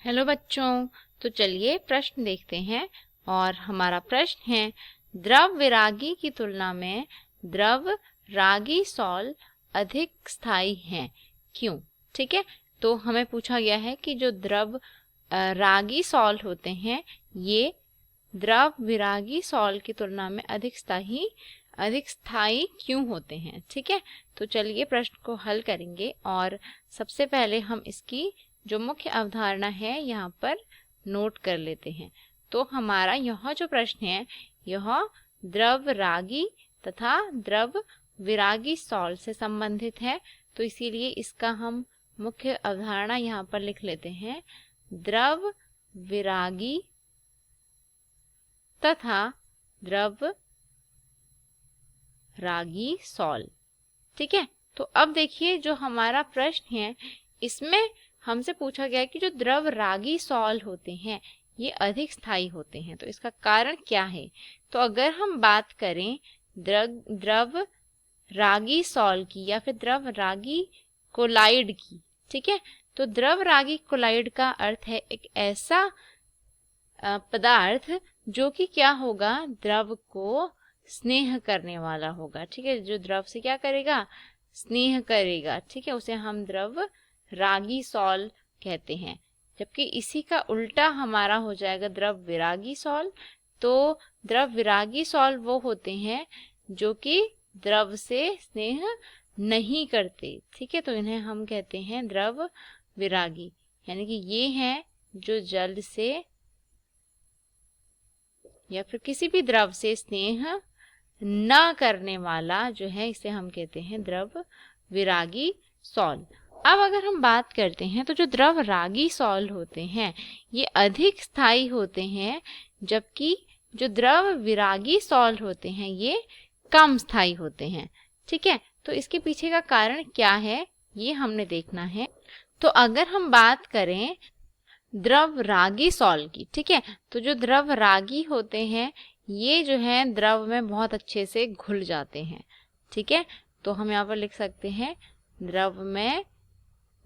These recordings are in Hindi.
हेलो बच्चों, तो चलिए प्रश्न देखते हैं। और हमारा प्रश्न है, द्रव विरागी की तुलना में द्रव रागी सॉल अधिक स्थायी हैं, क्यों? ठीक है, तो हमें पूछा गया है कि जो द्रव रागी सॉल होते हैं ये द्रव विरागी सॉल की तुलना में अधिक स्थायी क्यों होते हैं। ठीक है, तो चलिए प्रश्न को हल करेंगे। और सबसे पहले हम इसकी जो मुख्य अवधारणा है यहाँ पर नोट कर लेते हैं। तो हमारा यह जो प्रश्न है यह द्रव रागी तथा द्रव विरागी सॉल्ट से संबंधित है, तो इसीलिए इसका हम मुख्य अवधारणा यहाँ पर लिख लेते हैं, द्रव विरागी तथा द्रव रागी सॉल्ट। ठीक है, तो अब देखिए जो हमारा प्रश्न है इसमें हमसे पूछा गया है कि जो द्रव रागी सॉल होते हैं ये अधिक स्थायी होते हैं, तो इसका कारण क्या है। तो अगर हम बात करें द्रव रागी सॉल की या फिर द्रव रागी कोलाइड की, ठीक है, तो द्रव रागी कोलाइड का अर्थ है एक ऐसा पदार्थ जो कि क्या होगा, द्रव को स्नेह करने वाला होगा। ठीक है, जो द्रव से क्या करेगा, स्नेह करेगा। ठीक है, उसे हम द्रव रागी सॉल कहते हैं। जबकि इसी का उल्टा हमारा हो जाएगा द्रव विरागी सॉल। तो द्रव विरागी सॉल वो होते हैं जो कि द्रव से स्नेह नहीं करते। ठीक है, तो इन्हें हम कहते हैं द्रव विरागी, यानी कि ये हैं जो जल से या फिर किसी भी द्रव से स्नेह न करने वाला जो है, इसे हम कहते हैं द्रव विरागी सॉल। अब अगर हम बात करते हैं तो जो द्रव रागी सॉल होते हैं ये अधिक स्थायी होते हैं, जबकि जो द्रव विरागी सॉल होते हैं ये कम स्थायी होते हैं। ठीक है, तो इसके पीछे का कारण क्या है ये हमने देखना है। तो अगर हम बात करें द्रव रागी सॉल की, ठीक है, तो जो द्रव रागी होते हैं ये जो है द्रव में बहुत अच्छे से घुल जाते हैं। ठीक है, तो हम यहाँ पर लिख सकते हैं द्रव में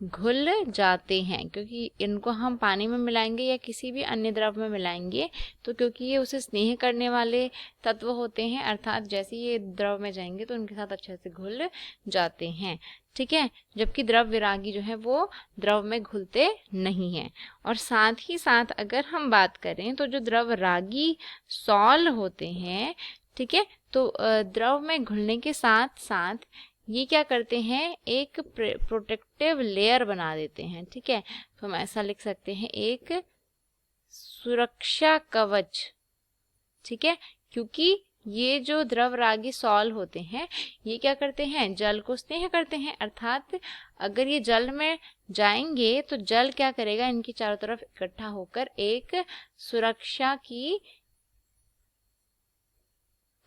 घुल जाते हैं, क्योंकि इनको हम पानी में मिलाएंगे या किसी भी अन्य द्रव में मिलाएंगे तो क्योंकि ये उसे स्नेह करने वाले तत्व होते हैं, अर्थात जैसे ये द्रव में जाएंगे तो उनके साथ अच्छे से घुल जाते हैं। ठीक है, जबकि द्रव विरागी जो है वो द्रव में घुलते नहीं हैं। और साथ ही साथ अगर हम बात करें तो जो द्रव रागी सॉल होते हैं, ठीक है, तो द्रव में घुलने के साथ साथ ये क्या करते हैं, एक प्रोटेक्टिव लेयर बना देते हैं। ठीक है, तो हम ऐसा लिख सकते हैं एक सुरक्षा कवच। ठीक है, क्योंकि ये जो द्रव रागी सॉल होते हैं ये क्या करते हैं, जल को स्नेह करते हैं, अर्थात अगर ये जल में जाएंगे तो जल क्या करेगा, इनकी चारों तरफ इकट्ठा होकर एक सुरक्षा की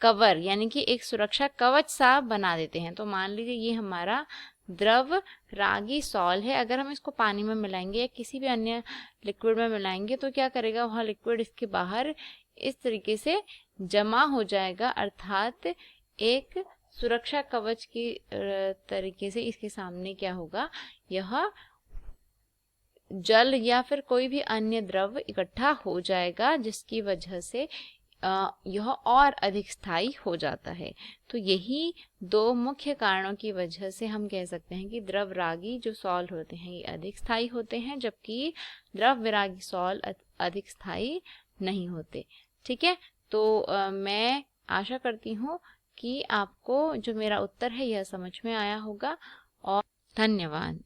कवर यानी कि एक सुरक्षा कवच सा बना देते हैं। तो मान लीजिए ये हमारा द्रव रागी सॉल है, अगर हम इसको पानी में मिलाएंगे या किसी भी अन्य लिक्विड में मिलाएंगे तो क्या करेगा, वह लिक्विड इसके बाहर इस तरीके से जमा हो जाएगा, अर्थात एक सुरक्षा कवच की तरीके से इसके सामने क्या होगा, यह जल या फिर कोई भी अन्य द्रव इकट्ठा हो जाएगा, जिसकी वजह से यह और अधिक स्थायी हो जाता है। तो यही दो मुख्य कारणों की वजह से हम कह सकते हैं कि द्रव रागी जो सॉल होते हैं ये अधिक स्थायी होते हैं, जबकि द्रव विरागी सॉल अधिक स्थायी नहीं होते। ठीक है, तो मैं आशा करती हूँ कि आपको जो मेरा उत्तर है यह समझ में आया होगा, और धन्यवाद।